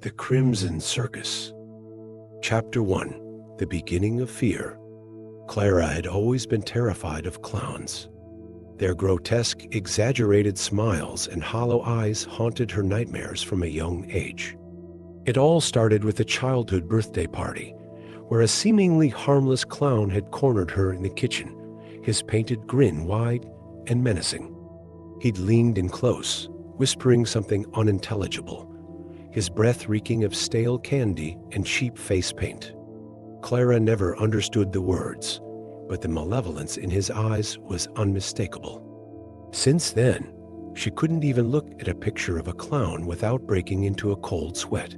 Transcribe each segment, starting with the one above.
The Crimson Circus. Chapter 1. The Beginning of Fear. Clara had always been terrified of clowns. Their grotesque, exaggerated smiles and hollow eyes haunted her nightmares from a young age. It all started with a childhood birthday party, where a seemingly harmless clown had cornered her in the kitchen, his painted grin wide and menacing. He'd leaned in close, whispering something unintelligible, his breath reeking of stale candy and cheap face paint. Clara never understood the words, but the malevolence in his eyes was unmistakable. Since then, she couldn't even look at a picture of a clown without breaking into a cold sweat.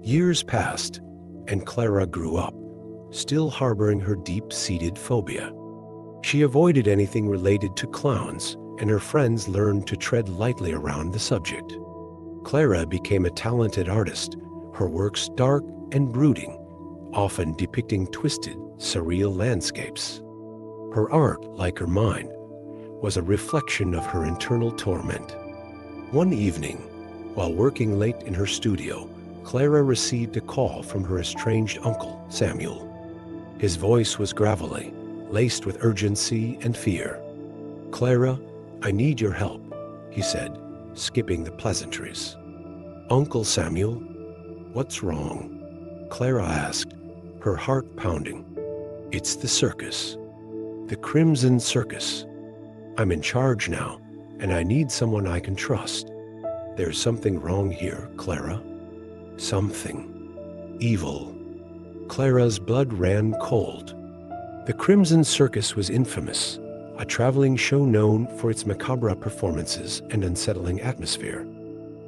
Years passed, and Clara grew up, still harboring her deep-seated phobia. She avoided anything related to clowns, and her friends learned to tread lightly around the subject. Clara became a talented artist, her works dark and brooding, often depicting twisted, surreal landscapes. Her art, like her mind, was a reflection of her internal torment. One evening, while working late in her studio, Clara received a call from her estranged uncle, Samuel. His voice was gravelly, laced with urgency and fear. "Clara, I need your help," he said, skipping the pleasantries. "Uncle Samuel, what's wrong?" Clara asked, her heart pounding. "It's the circus. The Crimson Circus. I'm in charge now, and I need someone I can trust. There's something wrong here, Clara. Something evil." Clara's blood ran cold. The Crimson Circus was infamous, a traveling show known for its macabre performances and unsettling atmosphere.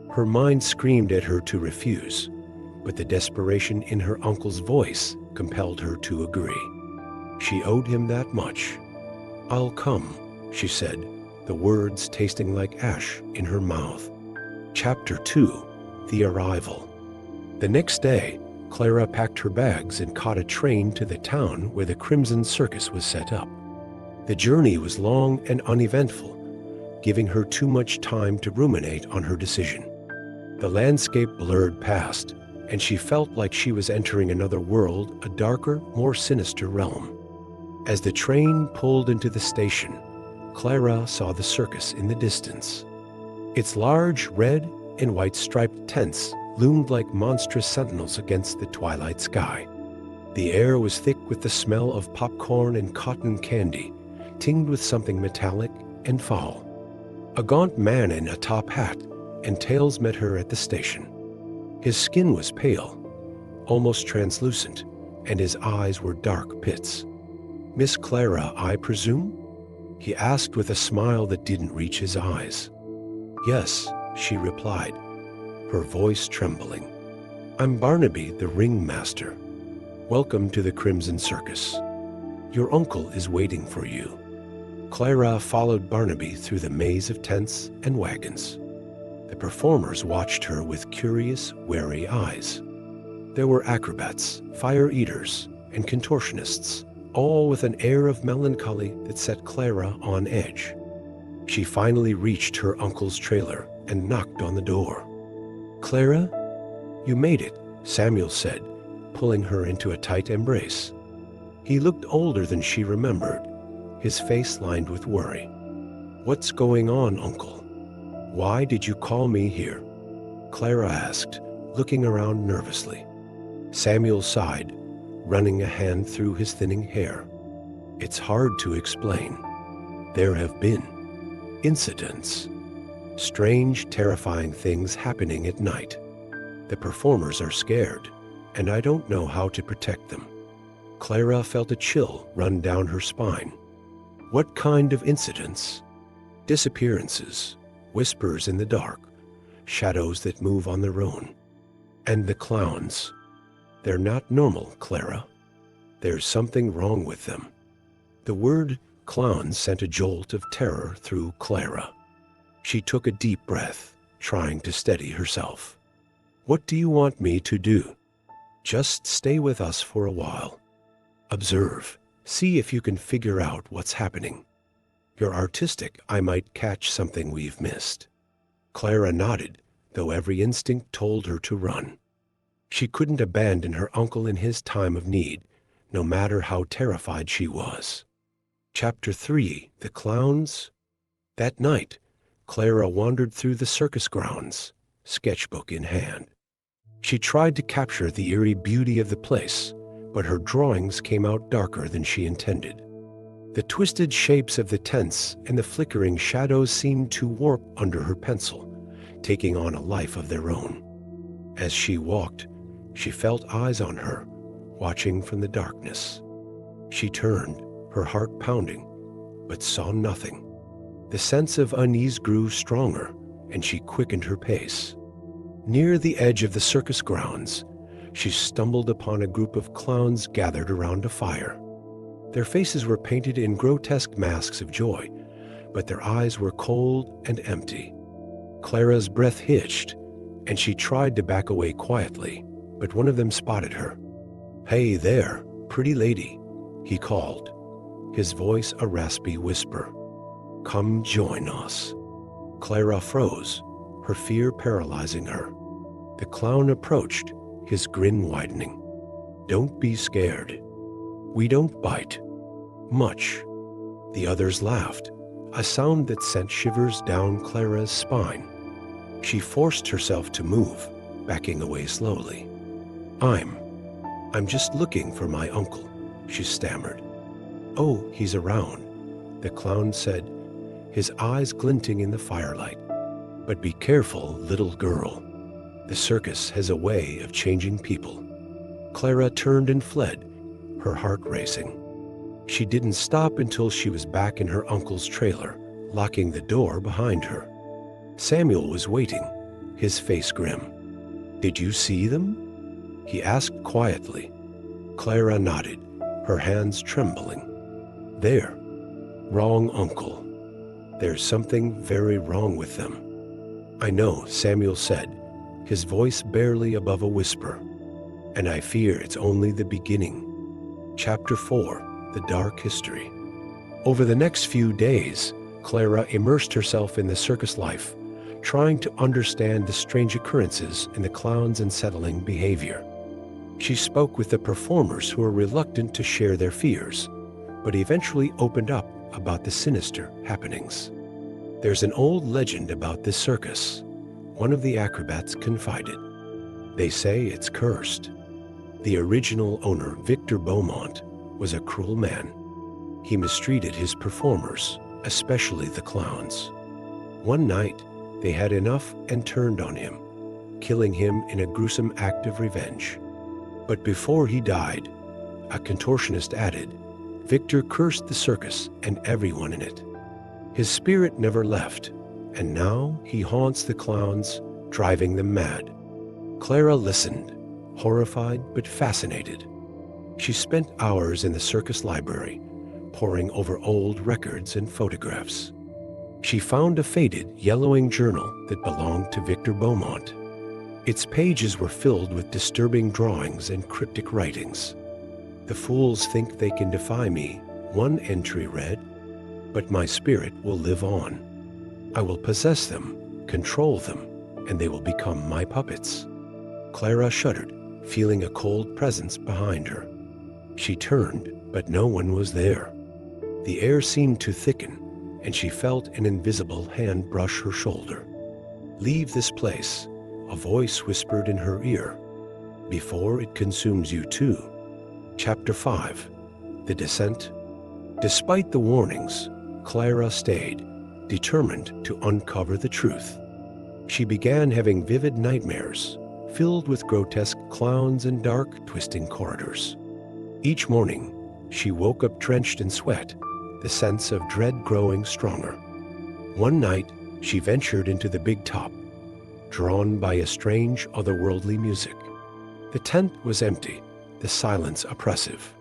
Her mind screamed at her to refuse, but the desperation in her uncle's voice compelled her to agree. She owed him that much. "I'll come," she said, the words tasting like ash in her mouth. Chapter 2. The Arrival. The next day, Clara packed her bags and caught a train to the town where the Crimson Circus was set up. The journey was long and uneventful, giving her too much time to ruminate on her decision. The landscape blurred past, and she felt like she was entering another world, a darker, more sinister realm. As the train pulled into the station, Clara saw the circus in the distance. Its large red and white striped tents loomed like monstrous sentinels against the twilight sky. The air was thick with the smell of popcorn and cotton candy, tinged with something metallic and foul. A gaunt man in a top hat and tails met her at the station. His skin was pale, almost translucent, and his eyes were dark pits. "Miss Clara, I presume?" he asked with a smile that didn't reach his eyes. "Yes," she replied, her voice trembling. "I'm Barnaby, the ringmaster. Welcome to the Crimson Circus. Your uncle is waiting for you." Clara followed Barnaby through the maze of tents and wagons. The performers watched her with curious, wary eyes. There were acrobats, fire eaters, and contortionists, all with an air of melancholy that set Clara on edge. She finally reached her uncle's trailer and knocked on the door. "Clara, you made it," Samuel said, pulling her into a tight embrace. He looked older than she remembered, his face lined with worry. "What's going on, Uncle? Why did you call me here?" Clara asked, looking around nervously. Samuel sighed, running a hand through his thinning hair. "It's hard to explain. There have been incidents. Strange, terrifying things happening at night. The performers are scared, and I don't know how to protect them." Clara felt a chill run down her spine. "What kind of incidents?" "Disappearances, whispers in the dark, shadows that move on their own. And the clowns. They're not normal, Clara. There's something wrong with them." The word clown sent a jolt of terror through Clara. She took a deep breath, trying to steady herself. "What do you want me to do?" "Just stay with us for a while. Observe. See if you can figure out what's happening. You're artistic. I might catch something we've missed." Clara nodded, though every instinct told her to run. She couldn't abandon her uncle in his time of need, no matter how terrified she was. Chapter 3. The Clowns. That night, Clara wandered through the circus grounds, sketchbook in hand. She tried to capture the eerie beauty of the place, but her drawings came out darker than she intended. The twisted shapes of the tents and the flickering shadows seemed to warp under her pencil, taking on a life of their own. As she walked, she felt eyes on her, watching from the darkness. She turned, her heart pounding, but saw nothing. The sense of unease grew stronger, and she quickened her pace. Near the edge of the circus grounds, she stumbled upon a group of clowns gathered around a fire. Their faces were painted in grotesque masks of joy, but their eyes were cold and empty. Clara's breath hitched, and she tried to back away quietly, but one of them spotted her. "Hey there, pretty lady," he called, his voice a raspy whisper. "Come join us." Clara froze, her fear paralyzing her. The clown approached, his grin widening. "Don't be scared. We don't bite. Much." The others laughed, a sound that sent shivers down Clara's spine. She forced herself to move, backing away slowly. I'm just looking for my uncle," she stammered. "Oh, he's around," the clown said, his eyes glinting in the firelight. "But be careful, little girl. The circus has a way of changing people." Clara turned and fled, her heart racing. She didn't stop until she was back in her uncle's trailer, locking the door behind her. Samuel was waiting, his face grim. "Did you see them?" he asked quietly. Clara nodded, her hands trembling. "There. Wrong uncle. There's something very wrong with them." "I know," Samuel said, his voice barely above a whisper. "And I fear it's only the beginning." Chapter 4. The Dark History. Over the next few days, Clara immersed herself in the circus life, trying to understand the strange occurrences in the clown's unsettling behavior. She spoke with the performers who were reluctant to share their fears, but eventually opened up about the sinister happenings. "There's an old legend about this circus," one of the acrobats confided. "They say it's cursed. The original owner, Victor Beaumont, was a cruel man. He mistreated his performers, especially the clowns. One night, they had enough and turned on him, killing him in a gruesome act of revenge. But before he died, a contortionist added, Victor cursed the circus and everyone in it. His spirit never left, and now he haunts the clowns, driving them mad." Clara listened, horrified but fascinated. She spent hours in the circus library, poring over old records and photographs. She found a faded, yellowing journal that belonged to Victor Beaumont. Its pages were filled with disturbing drawings and cryptic writings. "The fools think they can defy me," one entry read, "but my spirit will live on. I will possess them, control them, and they will become my puppets." Clara shuddered, feeling a cold presence behind her. She turned, but no one was there. The air seemed to thicken, and she felt an invisible hand brush her shoulder. "Leave this place," a voice whispered in her ear, "before it consumes you too." Chapter 5. The Descent. Despite the warnings, Clara stayed, determined to uncover the truth. She began having vivid nightmares, filled with grotesque clowns and dark, twisting corridors. Each morning, she woke up drenched in sweat, the sense of dread growing stronger. One night, she ventured into the big top, drawn by a strange, otherworldly music. The tent was empty, the silence oppressive.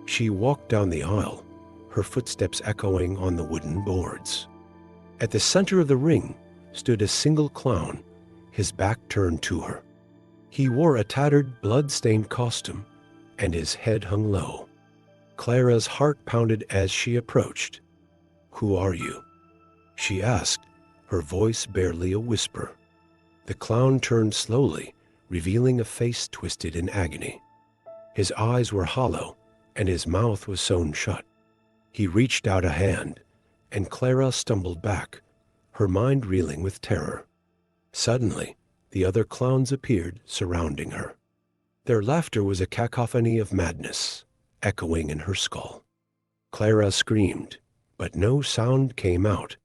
She walked down the aisle, her footsteps echoing on the wooden boards. At the center of the ring stood a single clown, his back turned to her. He wore a tattered, blood-stained costume, and his head hung low. Clara's heart pounded as she approached. "Who are you?" she asked, her voice barely a whisper. The clown turned slowly, revealing a face twisted in agony. His eyes were hollow, and his mouth was sewn shut. He reached out a hand, and Clara stumbled back, her mind reeling with terror. Suddenly, the other clowns appeared, surrounding her. Their laughter was a cacophony of madness, echoing in her skull. Clara screamed, but no sound came out.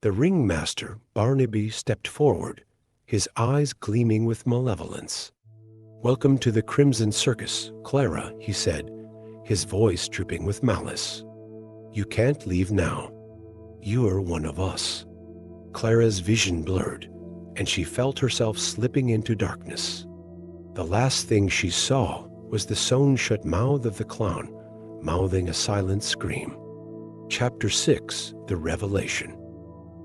The ringmaster, Barnaby, stepped forward, his eyes gleaming with malevolence. "Welcome to the Crimson Circus, Clara," he said, his voice dripping with malice. "You can't leave now. You're one of us." Clara's vision blurred, and she felt herself slipping into darkness. The last thing she saw was the sewn-shut mouth of the clown, mouthing a silent scream. Chapter 6: The Revelation.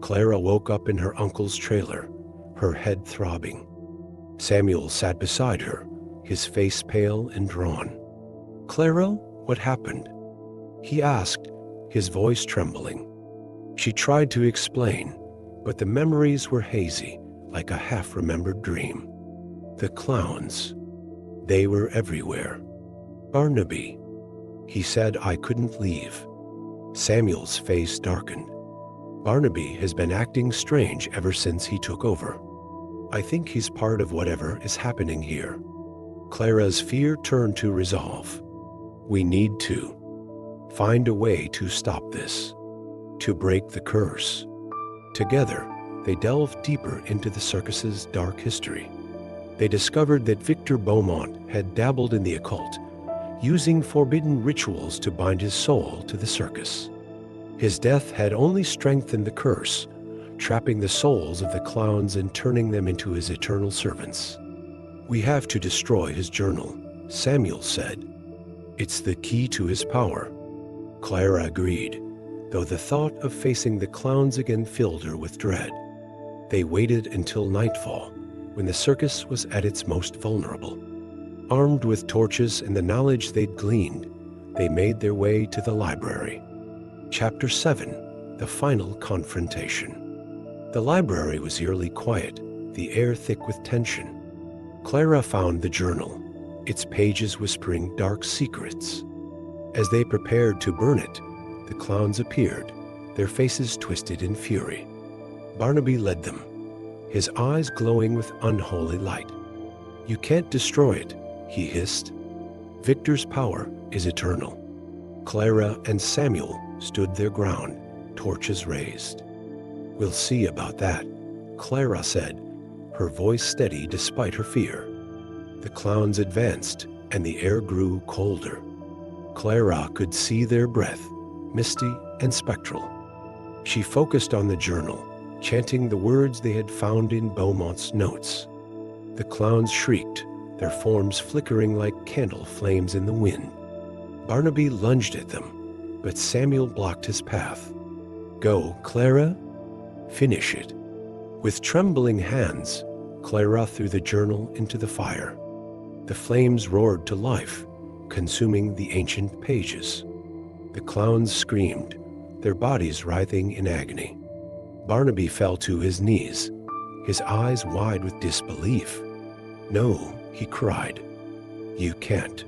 Clara woke up in her uncle's trailer, her head throbbing. Samuel sat beside her, his face pale and drawn. "Clara, what happened?" he asked, his voice trembling. She tried to explain, but the memories were hazy, like a half-remembered dream. The clowns. They were everywhere. "Barnaby," he said, "I couldn't leave." Samuel's face darkened. "Barnaby has been acting strange ever since he took over. I think he's part of whatever is happening here." Clara's fear turned to resolve. "We need to find a way to stop this, to break the curse." Together, they delved deeper into the circus's dark history. They discovered that Victor Beaumont had dabbled in the occult, using forbidden rituals to bind his soul to the circus. His death had only strengthened the curse, trapping the souls of the clowns and turning them into his eternal servants. "We have to destroy his journal," Samuel said. "It's the key to his power." Clara agreed, though the thought of facing the clowns again filled her with dread. They waited until nightfall, when the circus was at its most vulnerable. Armed with torches and the knowledge they'd gleaned, they made their way to the library. Chapter 7: The Final Confrontation. The library was eerily quiet, the air thick with tension. Clara found the journal, its pages whispering dark secrets. As they prepared to burn it, the clowns appeared, their faces twisted in fury. Barnaby led them, his eyes glowing with unholy light. "You can't destroy it," he hissed. "Victor's power is eternal." Clara and Samuel stood their ground, torches raised. "We'll see about that," Clara said, her voice steady despite her fear. The clowns advanced, and the air grew colder. Clara could see their breath, misty and spectral. She focused on the journal, chanting the words they had found in Beaumont's notes. The clowns shrieked, their forms flickering like candle flames in the wind. Barnaby lunged at them, but Samuel blocked his path. "Go, Clara. Finish it." With trembling hands, Clara threw the journal into the fire. The flames roared to life, consuming the ancient pages. The clowns screamed, their bodies writhing in agony. Barnaby fell to his knees, his eyes wide with disbelief. "No," he cried. "You can't."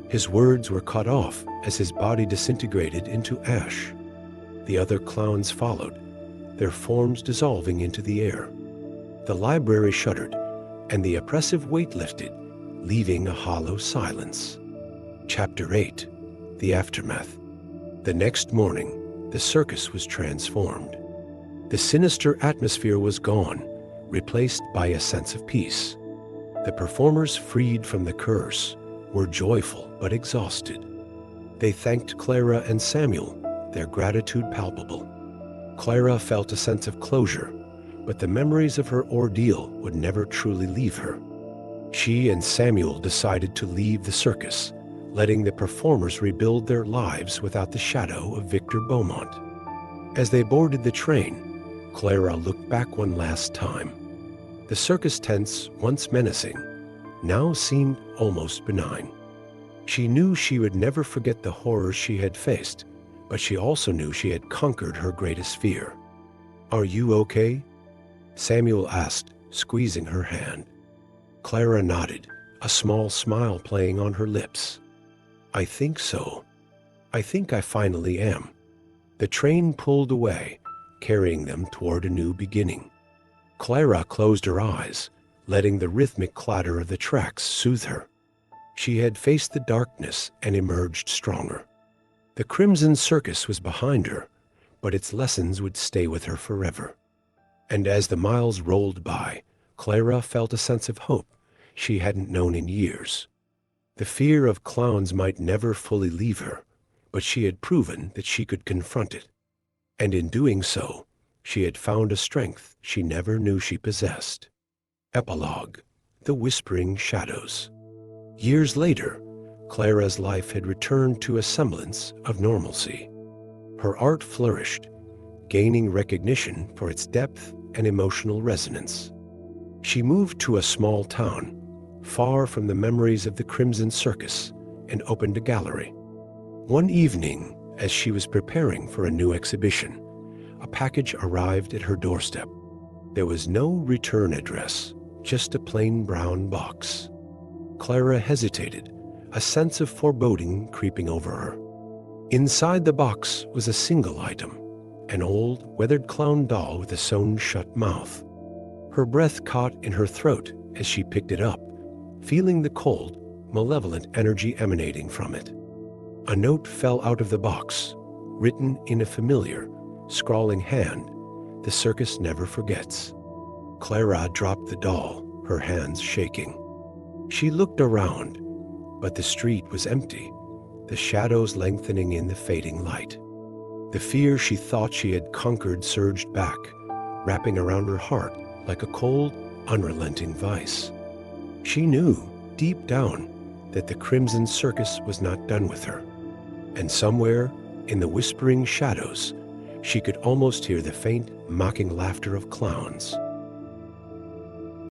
His words were cut off as his body disintegrated into ash. The other clowns followed, their forms dissolving into the air. The library shuddered, and the oppressive weight lifted, leaving a hollow silence. Chapter 8: The Aftermath. The next morning, the circus was transformed. The sinister atmosphere was gone, replaced by a sense of peace. The performers, freed from the curse, were joyful but exhausted. They thanked Clara and Samuel, their gratitude palpable. Clara felt a sense of closure, but the memories of her ordeal would never truly leave her. She and Samuel decided to leave the circus, letting the performers rebuild their lives without the shadow of Victor Beaumont. As they boarded the train, Clara looked back one last time. The circus tents, once menacing, now seemed almost benign. She knew she would never forget the horrors she had faced, but she also knew she had conquered her greatest fear. "Are you okay?" Samuel asked, squeezing her hand. Clara nodded, a small smile playing on her lips. I think so. I think I finally am. The train pulled away, carrying them toward a new beginning. Clara closed her eyes, letting the rhythmic clatter of the tracks soothe her. She had faced the darkness and emerged stronger. The Crimson Circus was behind her, but its lessons would stay with her forever. And as the miles rolled by, Clara felt a sense of hope she hadn't known in years. The fear of clowns might never fully leave her, but she had proven that she could confront it. And in doing so, she had found a strength she never knew she possessed. Epilogue: The Whispering Shadows. Years later, Clara's life had returned to a semblance of normalcy. Her art flourished, gaining recognition for its depth and emotional resonance. She moved to a small town, far from the memories of the Crimson Circus, and opened a gallery. One evening, as she was preparing for a new exhibition, a package arrived at her doorstep. There was no return address, just a plain brown box. Clara hesitated, a sense of foreboding creeping over her. Inside the box was a single item, an old, weathered clown doll with a sewn-shut mouth. Her breath caught in her throat as she picked it up, feeling the cold, malevolent energy emanating from it. A note fell out of the box, written in a familiar, scrawling hand. The circus never forgets. Clara dropped the doll, her hands shaking. She looked around, but the street was empty, the shadows lengthening in the fading light. The fear she thought she had conquered surged back, wrapping around her heart like a cold, unrelenting vice. She knew, deep down, that the Crimson Circus was not done with her. And somewhere, in the whispering shadows, she could almost hear the faint, mocking laughter of clowns.